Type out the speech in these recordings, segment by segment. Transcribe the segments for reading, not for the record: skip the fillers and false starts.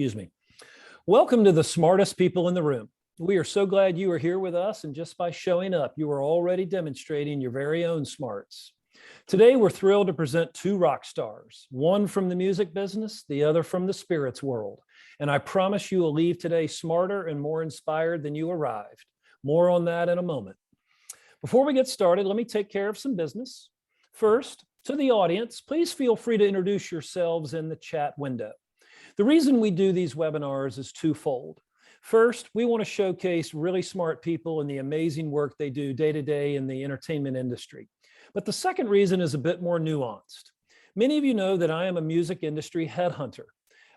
Excuse me. Welcome to the smartest people in the room. We are so glad you are here with us, and just by showing up, you are already demonstrating your very own smarts. Today, we're thrilled to present two rock stars, one from the music business, the other from the spirits world. And I promise you will leave today smarter and more inspired than you arrived. More on that in a moment. Before we get started, let me take care of some business. First, to the audience, please feel free to introduce yourselves in the chat window. The reason we do these webinars is twofold. First, we want to showcase really smart people and the amazing work they do day to day in the entertainment industry. But the second reason is a bit more nuanced. Many of you know that I am a music industry headhunter.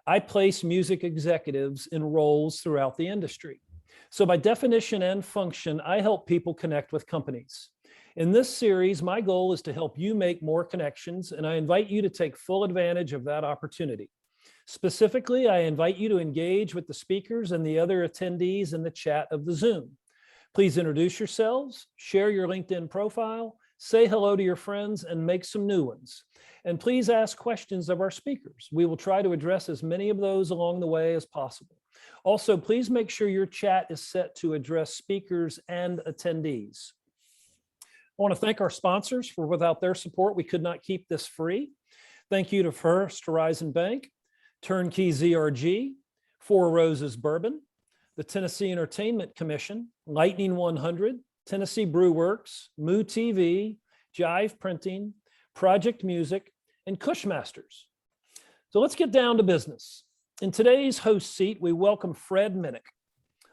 I place music executives in roles throughout the industry. So by definition and function, I help people connect with companies. In this series, my goal is to help you make more connections, and I invite you to take full advantage of that opportunity. Specifically, I invite you to engage with the speakers and the other attendees in the chat of the Zoom. Please introduce yourselves, share your LinkedIn profile, say hello to your friends, and make some new ones. And please ask questions of our speakers. We will try to address as many of those along the way as possible. Also, please make sure your chat is set to address speakers and attendees. I want to thank our sponsors for without their support, we could not keep this free. Thank you to First Horizon Bank, Turnkey ZRG, Four Roses Bourbon, the Tennessee Entertainment Commission, Lightning 100, Tennessee Brew Works, Moo TV, Jive Printing, Project Music, and Cushmasters. So let's get down to business. In today's host seat, we welcome Fred Minnick.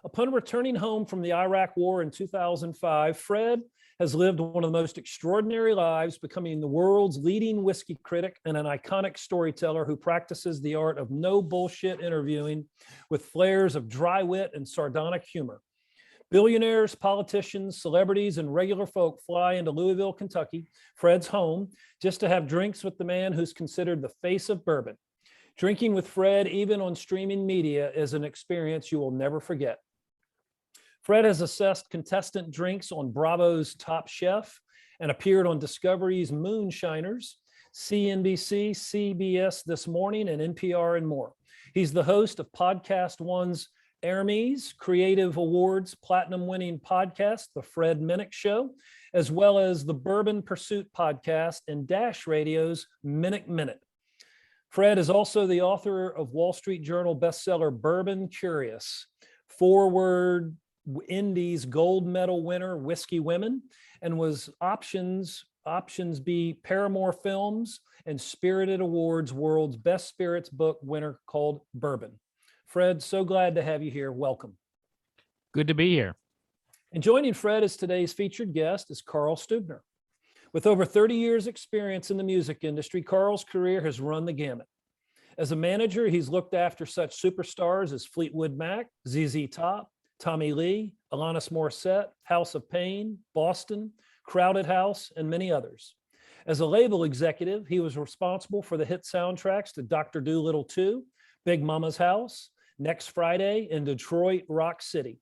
Upon returning home from the Iraq War in 2005, Fred has lived one of the most extraordinary lives, becoming the world's leading whiskey critic and an iconic storyteller who practices the art of no bullshit interviewing with flares of dry wit and sardonic humor. Billionaires, politicians, celebrities, and regular folk fly into Louisville, Kentucky, Fred's home, just to have drinks with the man who's considered the face of bourbon. Drinking with Fred, even on streaming media, is an experience you will never forget. Fred has assessed contestant drinks on Bravo's Top Chef and appeared on Discovery's Moonshiners, CNBC, CBS This Morning, and NPR, and more. He's the host of Podcast One's Hermes Creative Awards Platinum-winning podcast, The Fred Minnick Show, as well as the Bourbon Pursuit podcast and Dash Radio's Minnick Minute. Fred is also the author of Wall Street Journal bestseller Bourbon Curious, Forward Indies gold medal winner Whiskey Women, and was Options B Paramore Films and Spirited Awards World's Best Spirits Book winner called Bourbon. Fred, so glad to have you here. Welcome. Good to be here. And joining Fred as today's featured guest is Carl Stubner. With over 30 years experience in the music industry, Carl's career has run the gamut. As a manager, he's looked after such superstars as Fleetwood Mac, ZZ Top, Tommy Lee, Alanis Morissette, House of Pain, Boston, Crowded House, and many others. As a label executive, he was responsible for the hit soundtracks to Dr. Dolittle 2, Big Mama's House, Next Friday, and Detroit Rock City.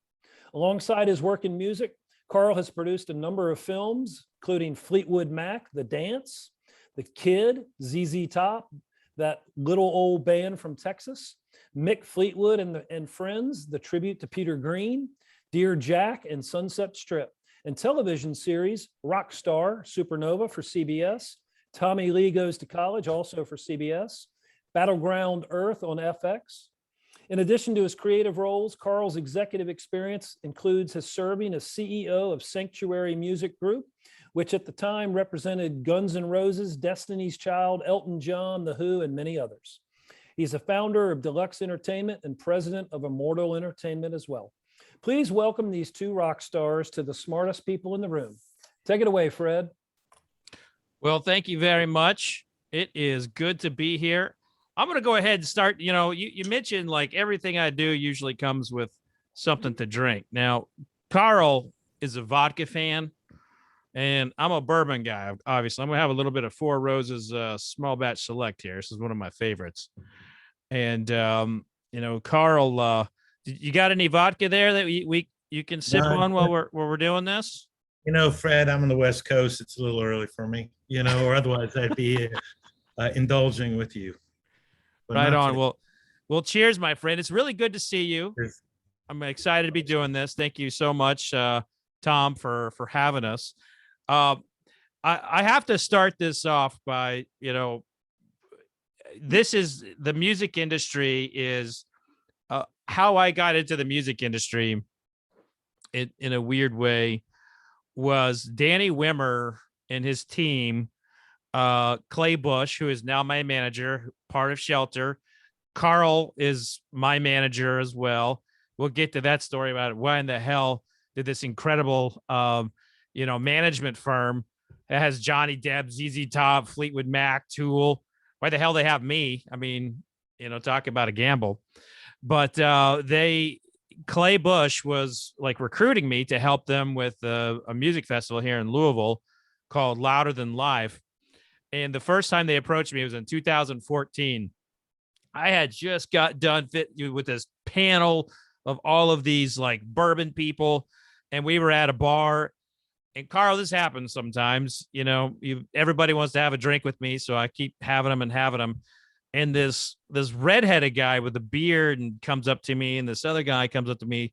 Alongside his work in music, Carl has produced a number of films, including Fleetwood Mac, The Dance, The Kid, ZZ Top, that little old band from Texas, Mick Fleetwood and Friends, the tribute to Peter Green, Dear Jack and Sunset Strip, and television series Rockstar Supernova for CBS, Tommy Lee Goes to College, also for CBS, Battleground Earth on FX. In addition to his creative roles, Carl's executive experience includes his serving as CEO of Sanctuary Music Group, which at the time represented Guns N' Roses, Destiny's Child, Elton John, The Who, and many others. He's a founder of Deluxe Entertainment and president of Immortal Entertainment as well. Please welcome these two rock stars to the smartest people in the room. Take it away, Fred. Well, thank you very much. It is good to be here. I'm going to go ahead and start. You know, you mentioned like everything I do usually comes with something to drink. Now, Carl is a vodka fan, and I'm a bourbon guy, obviously. I'm going to have a little bit of Four Roses small batch select here. This is one of my favorites. And, you know, Carl, you got any vodka there that you can sip on while we're doing this? You know, Fred, I'm on the West Coast. It's a little early for me, you know, or otherwise I'd be indulging with you. But right on. Well, Well, cheers, my friend. It's really good to see you. Cheers. I'm excited to be doing this. Thank you so much, Tom, for having us. Uh, I have to start this off by, this is the music industry is how I got into the music industry in a weird way was Danny Wimmer and his team, Clay Bush, who is now my manager, part of Shelter. Carl is my manager as well. We'll get to that story about why in the hell did this incredible, management firm that has Johnny Depp, ZZ Top, Fleetwood Mac, Tool. Why the hell they have me? I mean, talk about a gamble. But Clay Bush was like recruiting me to help them with a music festival here in Louisville called Louder Than Live. And the first time they approached me was in 2014. I had just got done with this panel of all of these like bourbon people. And we were at a bar. And Carl, this happens sometimes, everybody wants to have a drink with me. So I keep having them. And this redheaded guy with a beard and comes up to me, and this other guy comes up to me,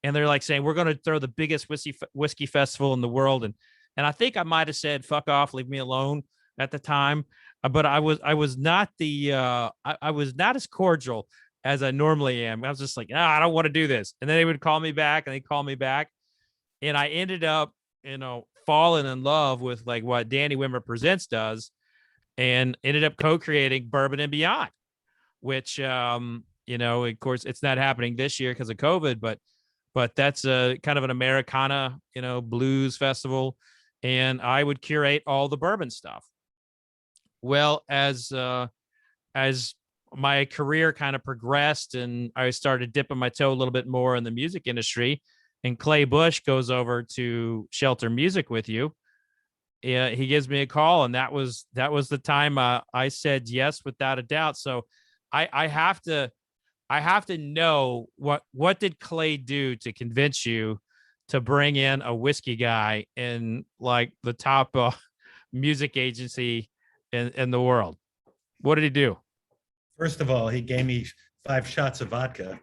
and they're like saying, we're going to throw the biggest whiskey festival in the world. And I think I might've said, fuck off, leave me alone at the time. But I was not I was not as cordial as I normally am. I was just like, I don't want to do this. And then they would call me back, and they call me back. And I ended up, falling in love with like what Danny Wimmer Presents does, and ended up co-creating Bourbon and Beyond, which, of course it's not happening this year because of COVID, but that's a kind of an Americana, blues festival. And I would curate all the bourbon stuff. Well, as my career kind of progressed and I started dipping my toe a little bit more in the music industry, and Clay Bush goes over to Shelter Music with you, he gives me a call, and that was the time I said yes without a doubt. So I have to know what did Clay do to convince you to bring in a whiskey guy in like the top music agency in the world? What did he do? First of all, he gave me 5 shots of vodka.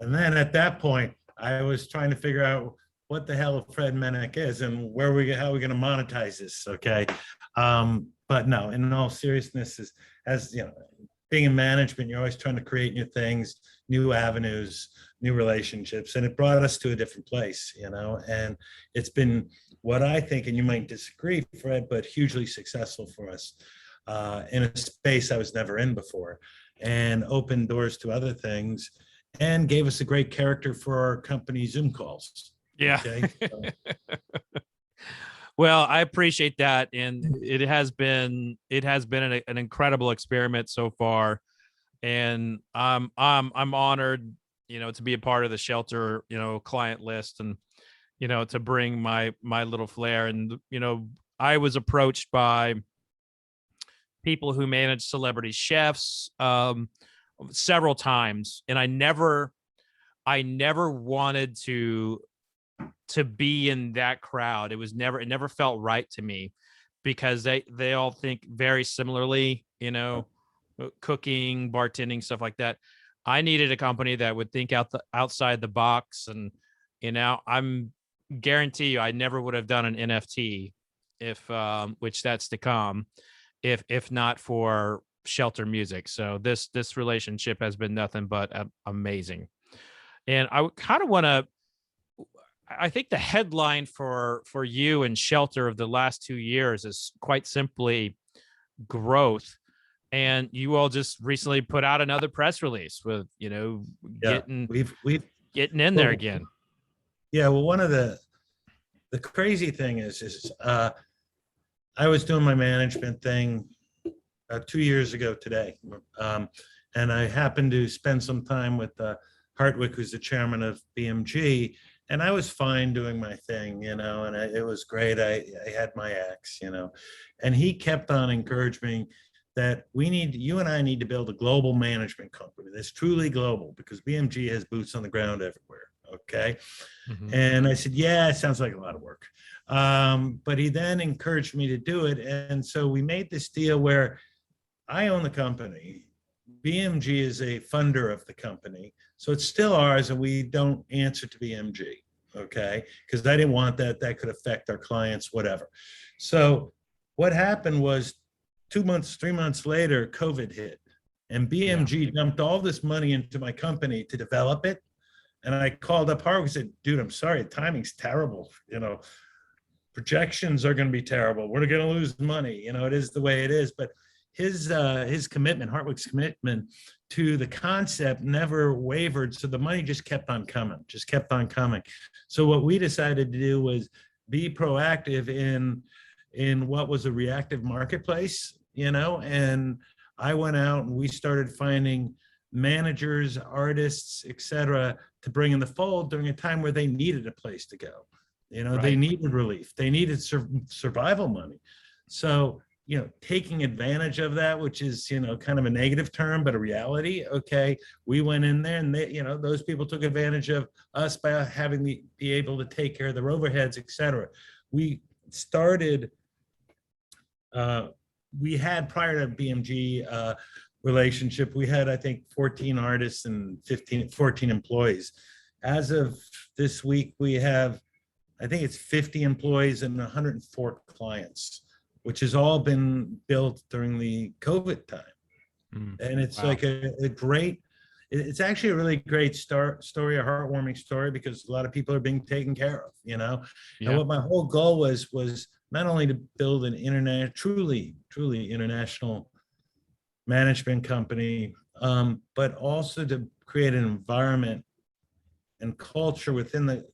And then at that point, I was trying to figure out what the hell Fred Minnick is and how are we going to monetize this. Okay. But no, in all seriousness, being in management, you're always trying to create new things, new avenues, new relationships. And it brought us to a different place, and it's been what I think, and you might disagree, Fred, but hugely successful for us in a space I was never in before, and opened doors to other things and gave us a great character for our company Zoom calls. Yeah. Okay? Well, I appreciate that, and it has been an incredible experiment so far, and I'm honored, to be a part of the Shelter, client list, and to bring my little flair. And I was approached by people who manage celebrity chefs several times, and I never wanted to be in that crowd. It never felt right to me, because they all think very similarly, cooking, bartending, stuff like that. I needed a company that would think outside the box, and I'm guarantee you I never would have done an NFT which that's to come, if not for Shelter Music. So this relationship has been nothing but amazing. And I kind of want to, I think the headline for you and Shelter of the last 2 years is quite simply growth. And you all just recently put out another press release with, getting in there again. Yeah. Well, one of the crazy thing is I was doing my management thing 2 years ago today. And I happened to spend some time with Hartwick, who's the chairman of BMG. And I was fine doing my thing, and it was great. I had my acts, and he kept on encouraging me that you and I need to build a global management company that's truly global, because BMG has boots on the ground everywhere. Okay. Mm-hmm. And I said, yeah, it sounds like a lot of work. But he then encouraged me to do it. And so we made this deal where I own the company BMG is a funder of the company. So it's still ours and we don't answer to BMG. Okay. Because I didn't want that. That could affect our clients, whatever. So what happened was 2 months, 3 months later, COVID hit and BMG dumped all this money into my company to develop it. And I called up Harvey and said, dude, I'm sorry, the timing's terrible. You know, projections are going to be terrible. We're going to lose money. You know, it is the way it is. But his commitment, Hartwick's commitment to the concept never wavered. So the money just kept on coming, So what we decided to do was be proactive in what was a reactive marketplace, you know, and I went out and we started finding managers, artists, et cetera, to bring in the fold during a time where they needed a place to go. You know, they needed relief. They needed survival money. So, you know, taking advantage of that, which is, you know, kind of a negative term, but a reality. Okay. We went in there and they, you know, those people took advantage of us by having me be able to take care of their overheads, et cetera. We started, we had prior to BMG relationship, we had, I think, 14 artists and 14 employees. As of this week, we have, I think it's 50 employees and 104 clients, which has all been built during the COVID time. And it's like a great, it's actually a really great story, a heartwarming story, because a lot of people are being taken care of, you know? And what my whole goal was not only to build an truly international management company, but also to create an environment and culture within the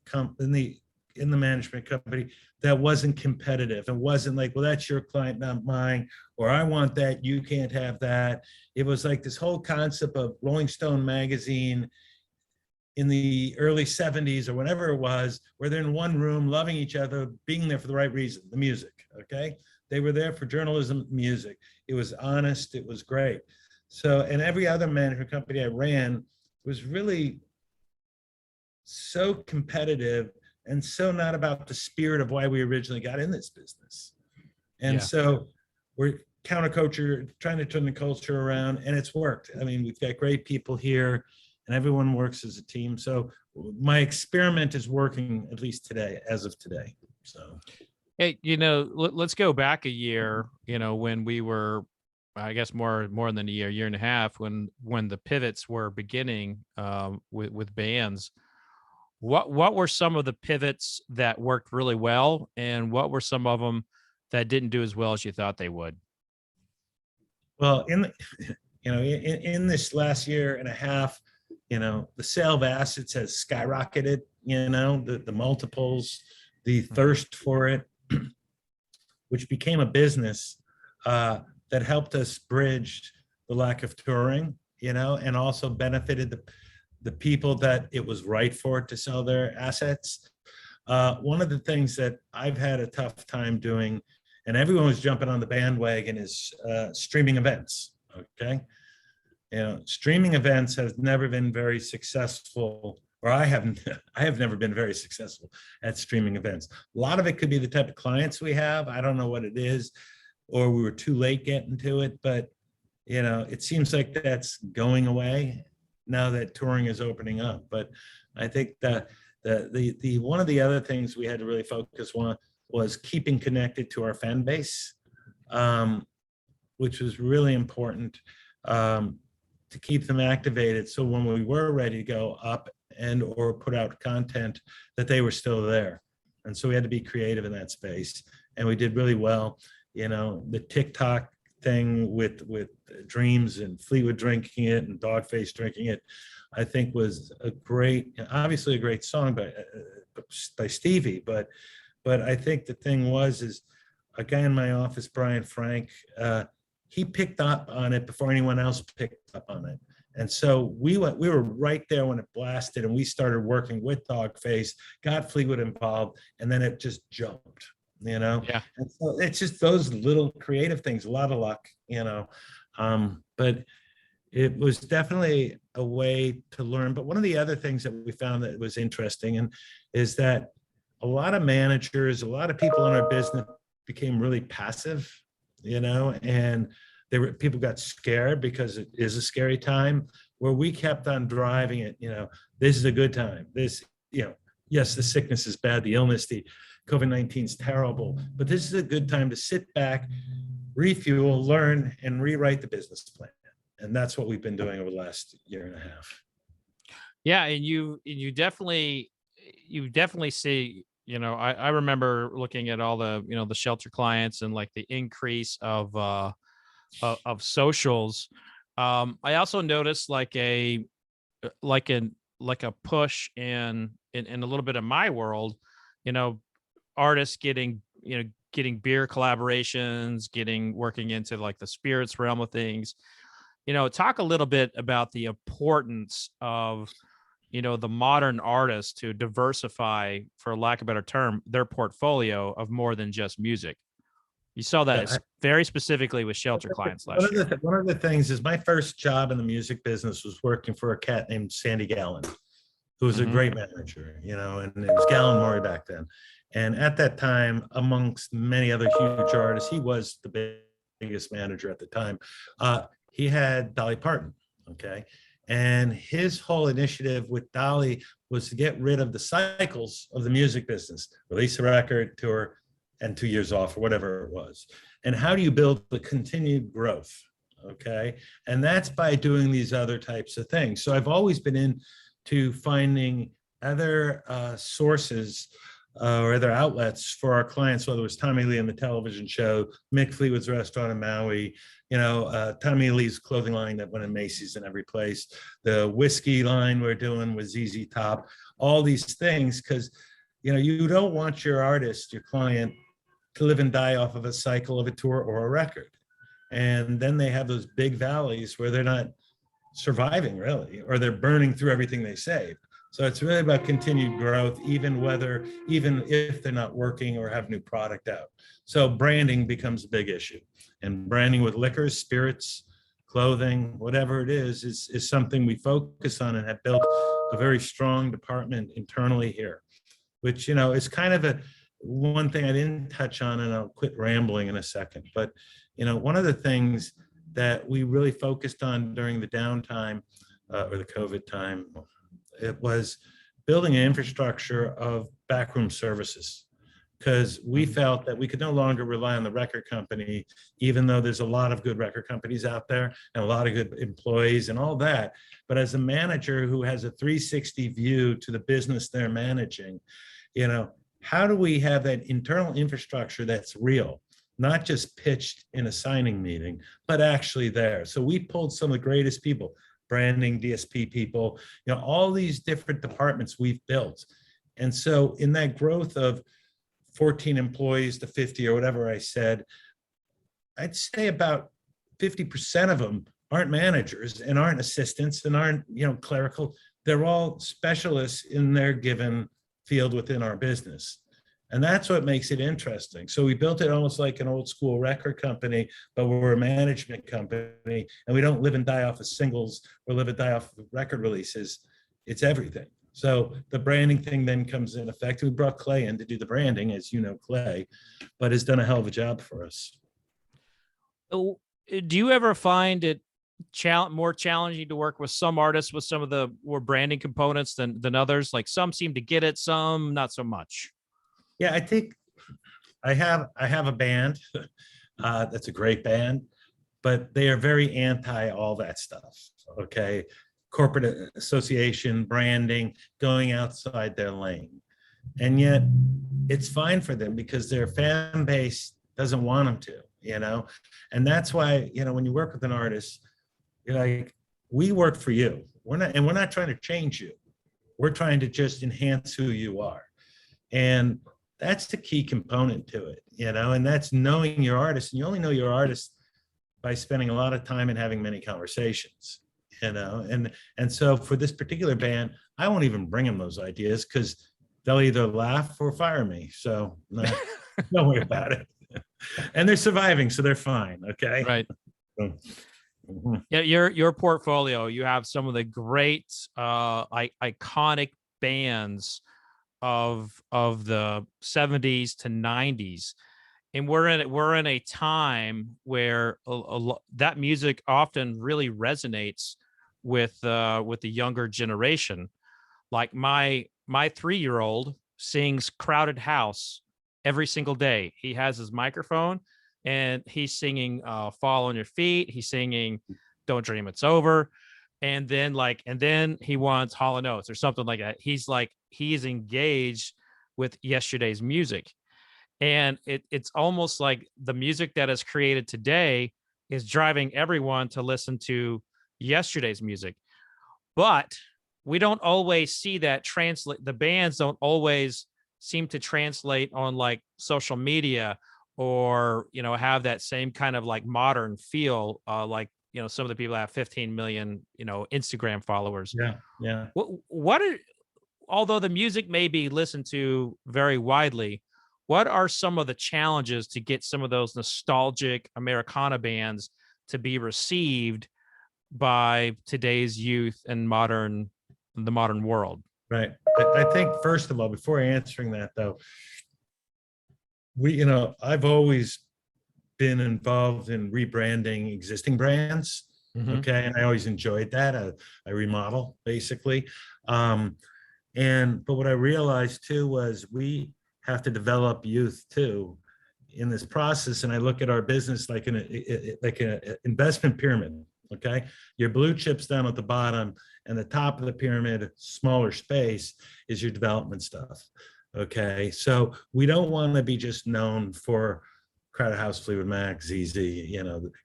in the management company that wasn't competitive and wasn't like, well, that's your client, not mine, or I want that, you can't have that. It was like this whole concept of Rolling Stone magazine in the early 70s or whenever it was, where they're in one room, loving each other, being there for the right reason, the music, okay? They were there for journalism, music. It was honest, it was great. So, and every other management company I ran was really so competitive and so not about the spirit of why we originally got in this business. And so we're counterculture, trying to turn the culture around, and it's worked. I mean, we've got great people here and everyone works as a team. So my experiment is working, at least today, as of today. So, hey, you know, let's go back a year, you know, when we were, I guess more than a year and a half, when the pivots were beginning with bands. What were some of the pivots that worked really well, and what were some of them that didn't do as well as you thought they would? Well, in this last year and a half, you know, the sale of assets has skyrocketed, you know, the multiples, the thirst for it, which became a business that helped us bridge the lack of touring, you know, and also benefited the people that it was right for to sell their assets. One of the things that I've had a tough time doing, and everyone was jumping on the bandwagon, is streaming events, okay? You know, streaming events have never been very successful, or I have never been very successful at streaming events. A lot of it could be the type of clients we have. I don't know what it is, or we were too late getting to it, but you know, it seems like that's going away now that touring is opening up. But I think that the one of the other things we had to really focus on was keeping connected to our fan base, which was really important, to keep them activated. So when we were ready to go up and or put out content, that they were still there. And so we had to be creative in that space, and we did really well. You know, the TikTok thing with Dreams and Fleetwood drinking it and Dogface drinking it, I think was obviously a great song by Stevie, but I think the thing is a guy in my office, Brian Frank, he picked up on it before anyone else picked up on it. And so we were right there when it blasted, and we started working with Dogface, got Fleetwood involved, and then it just jumped, you know? Yeah. And so it's just those little creative things, a lot of luck, you know? But it was definitely a way to learn. But one of the other things that we found that was interesting is that a lot of managers, a lot of people in our business became really passive, you know, and people got scared because it is a scary time, where we kept on driving it. This is a good time. Yes, the sickness is bad, the illness, the COVID-19 is terrible, but this is a good time to sit back, refuel, learn, and rewrite the business plan. And that's what we've been doing over the last year and a half. Yeah, and you definitely see, I remember looking at all the, the shelter clients and like the increase of socials. I also noticed like a push in a little bit of my world, artists getting beer collaborations, working into like the spirits realm of things. Talk a little bit about the importance of, the modern artist to diversify, for lack of a better term, their portfolio of more than just music. You saw that very specifically with shelter clients last year. One of the things is, my first job in the music business was working for a cat named Sandy Gallen, who was a great manager, and it was Gallen Murray back then. And at that time, amongst many other huge artists, he was the biggest manager at the time. He had Dolly Parton, okay? And his whole initiative with Dolly was to get rid of the cycles of the music business, release a record, tour, and 2 years off, or whatever it was. And how do you build the continued growth, okay? And that's by doing these other types of things. So I've always been into finding other sources or other outlets for our clients, whether it was Tommy Lee and the television show, Mick Fleetwood's restaurant in Maui, Tommy Lee's clothing line that went in Macy's and every place, the whiskey line we're doing with ZZ Top, all these things, because you don't want your artist, your client, to live and die off of a cycle of a tour or a record. And then they have those big valleys where they're not surviving really, or they're burning through everything they saved. So it's really about continued growth, even if they're not working or have new product out. So branding becomes a big issue, and branding with liquors, spirits, clothing, whatever it is something we focus on and have built a very strong department internally here, which, is kind of one thing I didn't touch on, and I'll quit rambling in a second. But, one of the things that we really focused on during the downtime or the COVID time, it was building an infrastructure of backroom services, because we felt that we could no longer rely on the record company, even though there's a lot of good record companies out there and a lot of good employees and all that. But as a manager who has a 360 view to the business they're managing, how do we have that internal infrastructure that's real, not just pitched in a signing meeting, but actually there? So we pulled some of the greatest people, branding, DSP people, all these different departments we've built. And so in that growth of 14 employees to 50 or whatever I said, I'd say about 50% of them aren't managers and aren't assistants and aren't, clerical. They're all specialists in their given field within our business. And that's what makes it interesting. So we built it almost like an old school record company, but we're a management company, and we don't live and die off of singles or live and die off of record releases. It's everything. So the branding thing then comes in effect. We brought Clay in to do the branding, as you know, Clay, but has done a hell of a job for us. Do you ever find it more challenging to work with some artists with some of the more branding components than others? Like some seem to get it, some not so much. Yeah, I think I have a band that's a great band, but they are very anti all that stuff. Okay, corporate association, branding, going outside their lane, and yet it's fine for them because their fan base doesn't want them to, and that's why, when you work with an artist, you're like, we work for you. We're not trying to change you. We're trying to just enhance who you are, and that's the key component to it, and that's knowing your artist. And you only know your artist by spending a lot of time and having many conversations, and so for this particular band, I won't even bring them those ideas because they'll either laugh or fire me. So don't worry about it. And they're surviving, so they're fine. Okay. Right. Mm-hmm. Yeah. Your portfolio, you have some of the great, iconic bands of the 70s to 90s. and we're in a time where that music often really resonates with the younger generation. Like my 3-year-old sings Crowded House every single day. He has his microphone and he's singing Fall on Your Feet. He's singing Don't Dream It's Over. And then he wants Hall and Oates or something like that. He's engaged with yesterday's music. And it's almost like the music that is created today is driving everyone to listen to yesterday's music. But we don't always see that translate. The bands don't always seem to translate on like social media, or have that same kind of like modern feel, like some of the people have 15 million Instagram followers. Yeah. Although the music may be listened to very widely, what are some of the challenges to get some of those nostalgic Americana bands to be received by today's youth and the modern world? Right. I think, first of all, before answering that, though, I've always been involved in rebranding existing brands. Mhm. Okay. And I always enjoyed that. I remodel, basically. But what I realized too was we have to develop youth too in this process. And I look at our business like an investment pyramid. Okay. Your blue chips down at the bottom, and the top of the pyramid, smaller space, is your development stuff. Okay. So we don't want to be just known for Crowded House, Fleetwood Mac, ZZ,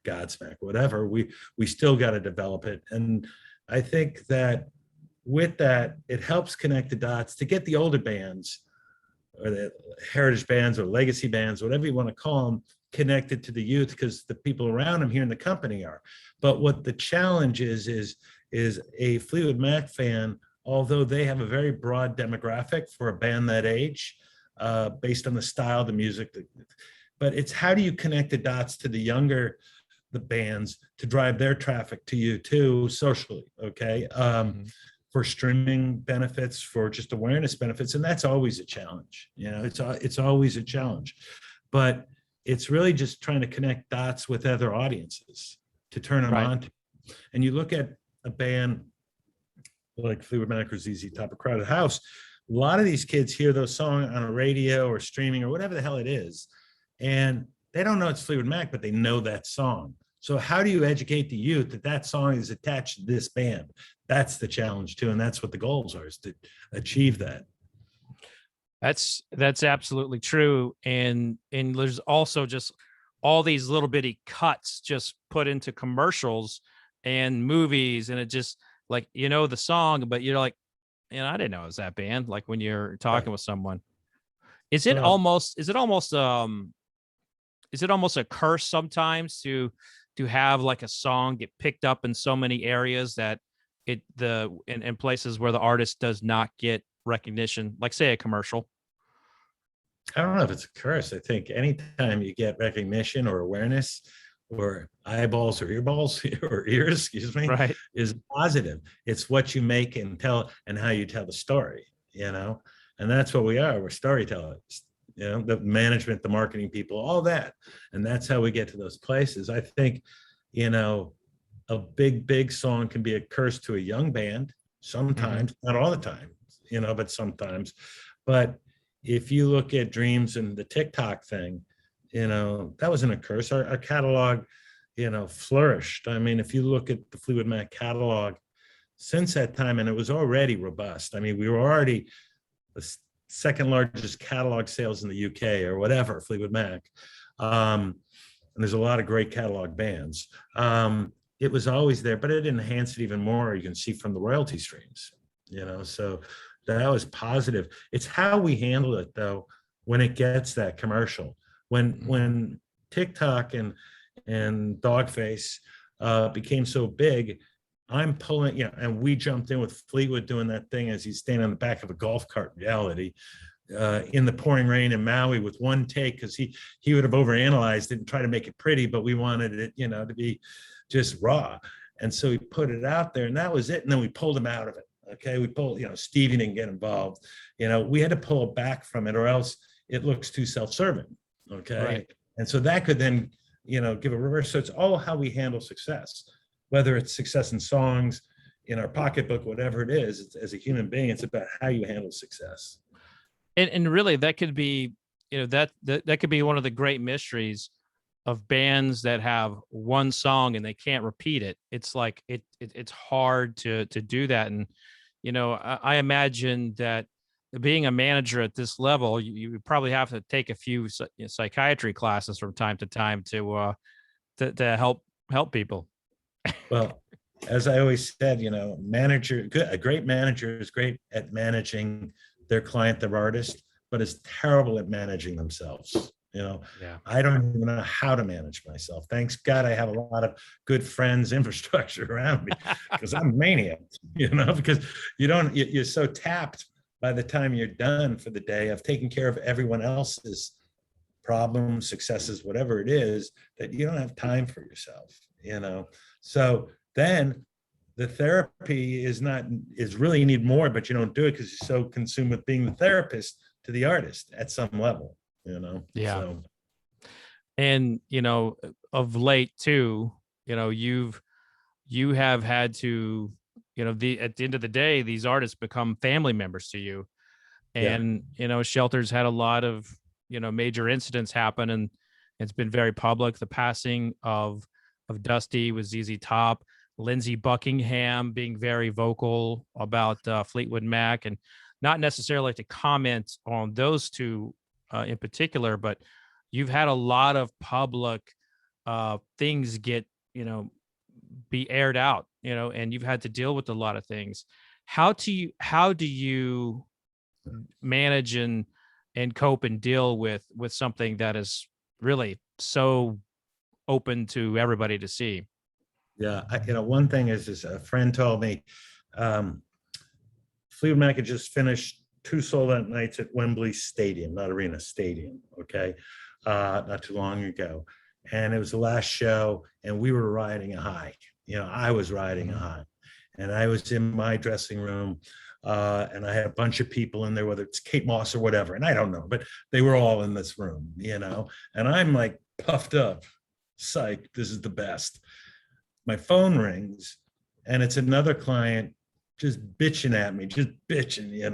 Godsmack, whatever. We still got to develop it. And I think that with that, it helps connect the dots to get the older bands, or the heritage bands or legacy bands, whatever you want to call them, connected to the youth, because the people around them here in the company are. But what the challenge is a Fleetwood Mac fan, although they have a very broad demographic for a band that age, based on the style, the music, but it's how do you connect the dots to the bands to drive their traffic to you too, socially, okay? For streaming benefits, for just awareness benefits, and that's always a challenge. It's always a challenge, but it's really just trying to connect dots with other audiences to turn them on to. And you look at a band like Fleetwood Mac or ZZ Top or Crowded House, a lot of these kids hear those songs on a radio or streaming or whatever the hell it is, and they don't know it's Fleetwood Mac, but they know that song. So how do you educate the youth that that song is attached to this band? That's the challenge too, and that's what the goals are, is to achieve that. That's absolutely true. And there's also just all these little bitty cuts just put into commercials and movies, and it just like the song, but you're like, I didn't know it was that band. Like when you're talking with someone, is it almost a curse sometimes to have like a song get picked up in so many areas that in places where the artist does not get recognition, like say a commercial? I don't know if it's a curse. I think anytime you get recognition or awareness or eyeballs or earballs or ears, excuse me, right, is positive. It's what you make and tell and how you tell the story, and that's what we are. We're storytellers, the management, the marketing people, all that. And that's how we get to those places. I think, a big song can be a curse to a young band sometimes, not all the time, but sometimes. But if you look at Dreams and the TikTok thing, that wasn't a curse. Our catalog, flourished. I mean, if you look at the Fleetwood Mac catalog since that time, and it was already robust. I mean, we were already the second largest catalog sales in the UK or whatever, Fleetwood Mac. And there's a lot of great catalog bands. It was always there, but it enhanced it even more. You can see from the royalty streams, so that was positive. It's how we handle it though, when it gets that commercial, when TikTok and Dogface became so big, I'm pulling, and we jumped in with Fleetwood doing that thing as he's standing on the back of a golf cart reality in the pouring rain in Maui with one take, because he would have overanalyzed it and tried to make it pretty, but we wanted it, to be just raw. And so we put it out there, and that was it. And then we pulled him out of it. Okay, we pulled, Stevie didn't get involved. We had to pull back from it, or else it looks too self-serving. Okay. Right. And so that could then, give a reverse. So it's all how we handle success, whether it's success in songs, in our pocketbook, whatever it is. It's, as a human being, it's about how you handle success. And really that could be, that could be one of the great mysteries of bands that have one song and they can't repeat it. It's like it's hard to do that. And I imagine that being a manager at this level, you probably have to take a few psychiatry classes from time to time to help people. Well, as I always said, a great manager is great at managing their client, their artist, but is terrible at managing themselves. Yeah. I don't even know how to manage myself. Thanks God I have a lot of good friends, infrastructure around me, because I'm a maniac, because you're so tapped by the time you're done for the day of taking care of everyone else's problems, successes, whatever it is, that you don't have time for yourself, So then the therapy is really, you need more, but you don't do it because you're so consumed with being the therapist to the artist at some level, Yeah. So. And of late too, you have had to, at the end of the day, these artists become family members to you. And Shelter's had a lot of major incidents happen, and it's been very public. The passing of Dusty with ZZ Top, Lindsey Buckingham being very vocal about Fleetwood Mac, and not necessarily to comment on those two in particular, but you've had a lot of public things get be aired out, and you've had to deal with a lot of things. How do you manage and cope and deal with something that is really so open to everybody to see? Yeah, one thing is a friend told me, Fleetwood Mac had just finished 2 sold-out nights at Wembley Stadium, not arena, stadium, okay, not too long ago. And it was the last show, and we were riding a high. I was riding a high. And I was in my dressing room, and I had a bunch of people in there, whether it's Kate Moss or whatever, and I don't know, but they were all in this room, and I'm like puffed up, psyched, this is the best. My phone rings, and it's another client just bitching at me, just bitching,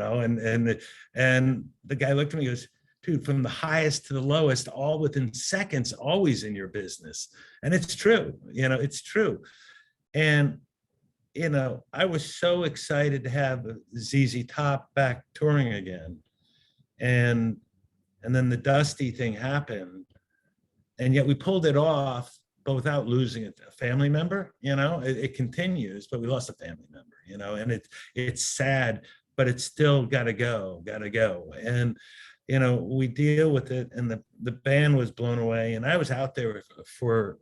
and the guy looked at me and goes, dude, from the highest to the lowest, all within seconds, always in your business. And it's true, it's true. And, I was so excited to have ZZ Top back touring again. And then the Dusty thing happened. And yet we pulled it off, but without losing a family member, it continues, but we lost a family member, and it's sad, but it's still gotta go. And, we deal with it, and the band was blown away. And I was out there for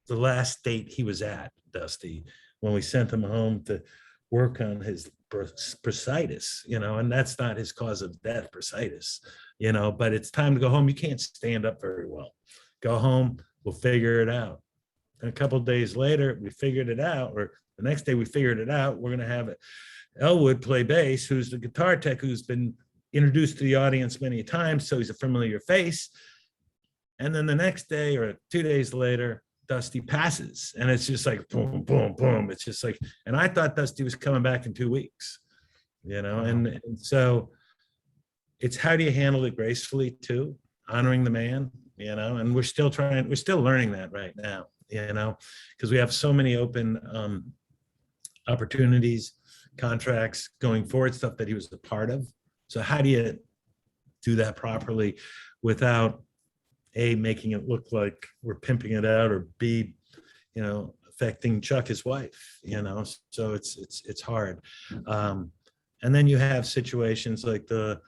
the last date he was at, Dusty, when we sent him home to work on his bursitis, and that's not his cause of death, bursitis, but it's time to go home. You can't stand up very well. Go home, we'll figure it out. And a couple of days later, we figured it out, or the next day we figured it out. We're going to have Elwood play bass, who's the guitar tech, who's been introduced to the audience many times, so he's a familiar face. And then the next day or 2 days later, Dusty passes, and it's just like boom, boom, boom. It's just like, and I thought Dusty was coming back in 2 weeks, and so it's how do you handle it gracefully too, honoring the man, and we're still learning that right now, because we have so many open opportunities, contracts going forward, stuff that he was a part of. So how do you do that properly without A, making it look like we're pimping it out, or B, affecting Chuck, his wife, so it's hard. And then you have situations like the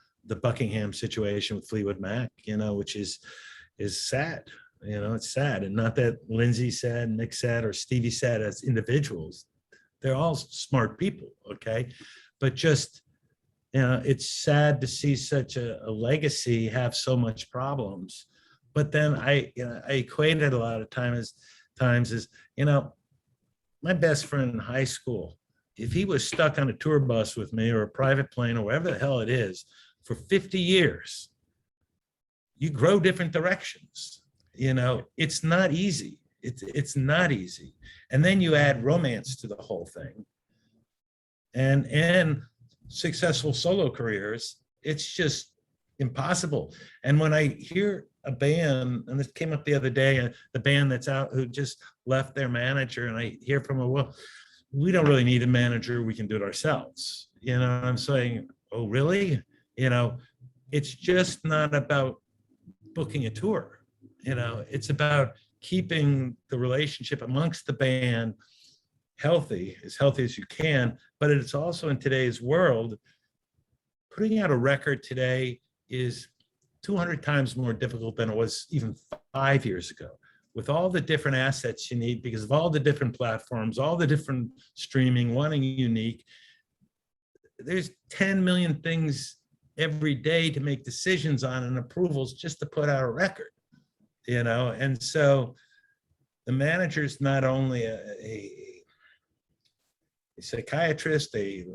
Buckingham situation with Fleetwood Mac, which is sad. It's sad. And not that Lindsey said, Mick said, or Stevie said as individuals. They're all smart people, okay? But just, it's sad to see such a legacy have so much problems. But then I equate it a lot of times as, my best friend in high school, if he was stuck on a tour bus with me or a private plane or whatever the hell it is for 50 years, you grow different directions. It's not easy. It's not easy. And then you add romance to the whole thing, and successful solo careers. It's just impossible. And when I hear a band, and this came up the other day, the band that's out who just left their manager, and I hear from them, well, we don't really need a manager. We can do it ourselves. I'm saying, oh, really? It's just not about booking a tour. It's about keeping the relationship amongst the band healthy as you can. But it's also, in today's world, putting out a record today is 200 times more difficult than it was even 5 years ago, with all the different assets you need because of all the different platforms, all the different streaming, wanting unique. There's 10 million things every day to make decisions on and approvals just to put out a record, and so the manager's not only a psychiatrist, a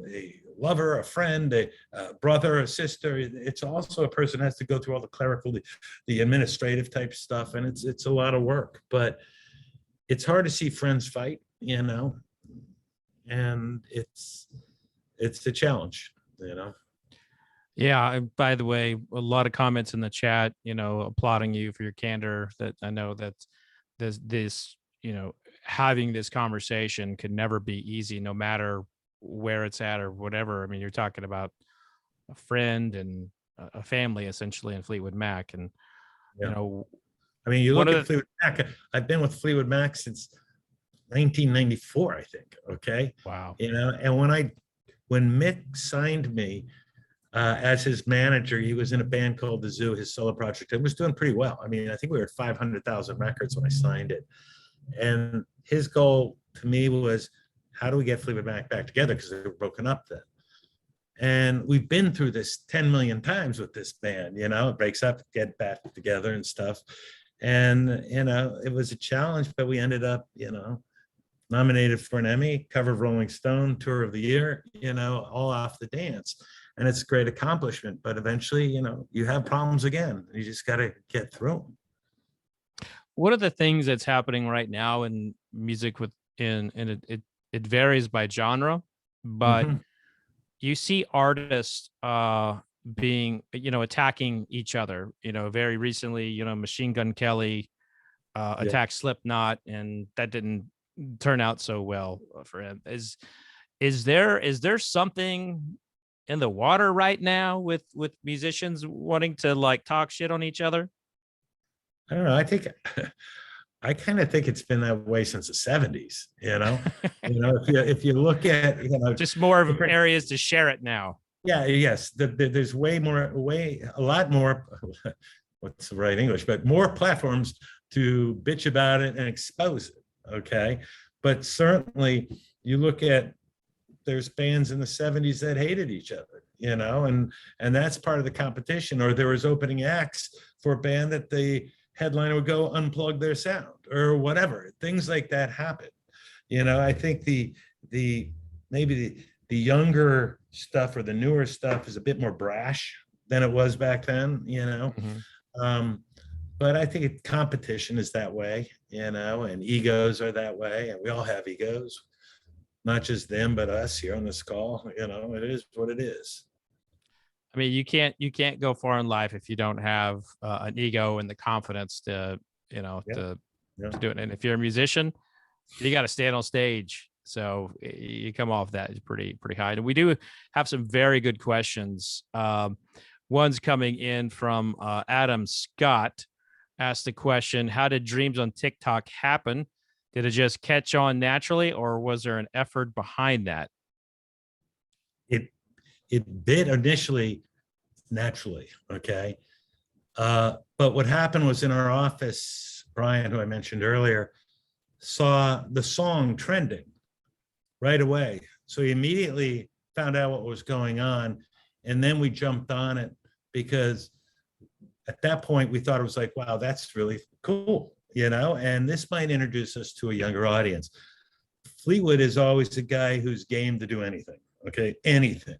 lover, a friend, a brother, a sister. It's also a person who has to go through all the clerical, the administrative type stuff, and it's a lot of work. But it's hard to see friends fight, and it's a challenge, Yeah. And by the way, a lot of comments in the chat, applauding you for your candor. That I know that this, having this conversation could never be easy, no matter where it's at or whatever. I mean, you're talking about a friend and a family essentially in Fleetwood Mac. And, I mean, you look one at of Fleetwood Mac. I've been with Fleetwood Mac since 1994, I think. Okay. wow. And when Mick signed me as his manager, he was in a band called The Zoo, his solo project. It was doing pretty well. I mean, I think we were at 500,000 records when I signed it. And his goal to me was, how do we get Fleetwood Mac back together? Because they were broken up then. And we've been through this 10 million times with this band, it breaks up, get back together and stuff. And, it was a challenge, but we ended up, nominated for an Emmy, cover of Rolling Stone, Tour of the Year, all off the dance. And it's a great accomplishment, but eventually, you have problems again. You just got to get through them. One of the things that's happening right now in music it varies by genre, but you see artists being, attacking each other. Very recently, Machine Gun Kelly attacked Slipknot, and that didn't turn out so well for him. Is there something in the water right now with musicians wanting to talk shit on each other? I don't know. I kind of think it's been that way since the 70s, if you look at, just more of areas to share it now. Yeah. Yes. There's a lot more, what's the right English, but more platforms to bitch about it and expose it. Okay. But certainly you look at, there's bands in the 70s that hated each other, and that's part of the competition. Or there was opening acts for a band that the headliner would go unplug their sound or whatever. Things like that happen. I think maybe the younger stuff or the newer stuff is a bit more brash than it was back then, but I think competition is that way, and egos are that way, and we all have egos. Not just them, but us here on this call. It is what it is. I mean, you can't go far in life if you don't have an ego and the confidence to to do it. And if you're a musician, you got to stand on stage. So you come off that pretty high. And we do have some very good questions. One's coming in from Adam Scott. Asked the question: how did Dreams on TikTok happen? Did it just catch on naturally, or was there an effort behind that? It did initially naturally, okay? But what happened was, in our office, Brian, who I mentioned earlier, saw the song trending right away. So he immediately found out what was going on, and then we jumped on it, because at that point we thought it was like, wow, that's really cool. And this might introduce us to a younger audience. Fleetwood is always a guy who's game to do anything, okay? Anything.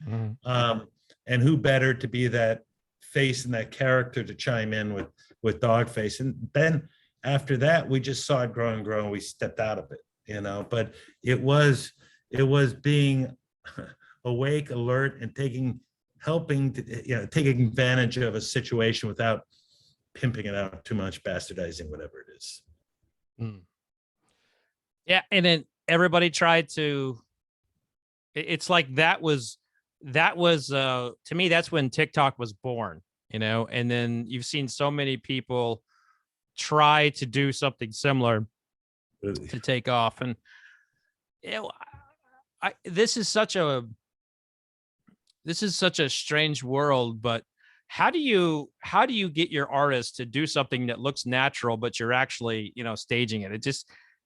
And who better to be that face and that character to chime in with Dogface. And then after that, we just saw it grow and grow, and we stepped out of it, you know. But it was being awake, alert, and helping to, you know, taking advantage of a situation without pimping it out too much, bastardizing whatever it is. Yeah, and then everybody tried to. It's like that was to me, that's when TikTok was born, you know. And then you've seen so many people try to do something similar to take off, and you know, this is such a strange world. But how do you get your artist to do something that looks natural, but you're actually, you know, staging it?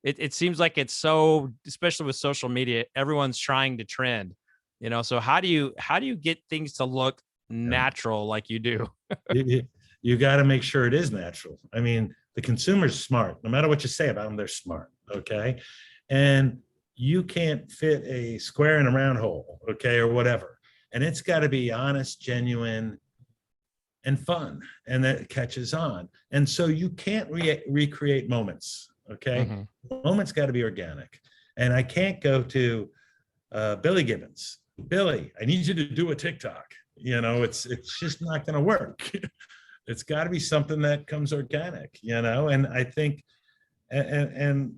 It seems like it's so, especially with social media, everyone's trying to trend, you know. So how do you get things to look natural like you do? You got to make sure it is natural. I mean, the consumer's smart. No matter what you say about them, they're smart. Okay. And you can't fit a square in a round hole, okay, or whatever. And it's got to be honest, genuine, and fun, and that catches on. And so you can't recreate moments. Okay. Moments got to be organic. And I can't go to Billy Gibbons. Billy, I need you to do a TikTok. You know, it's just not going to work. It's got to be something that comes organic, you know. And I think, and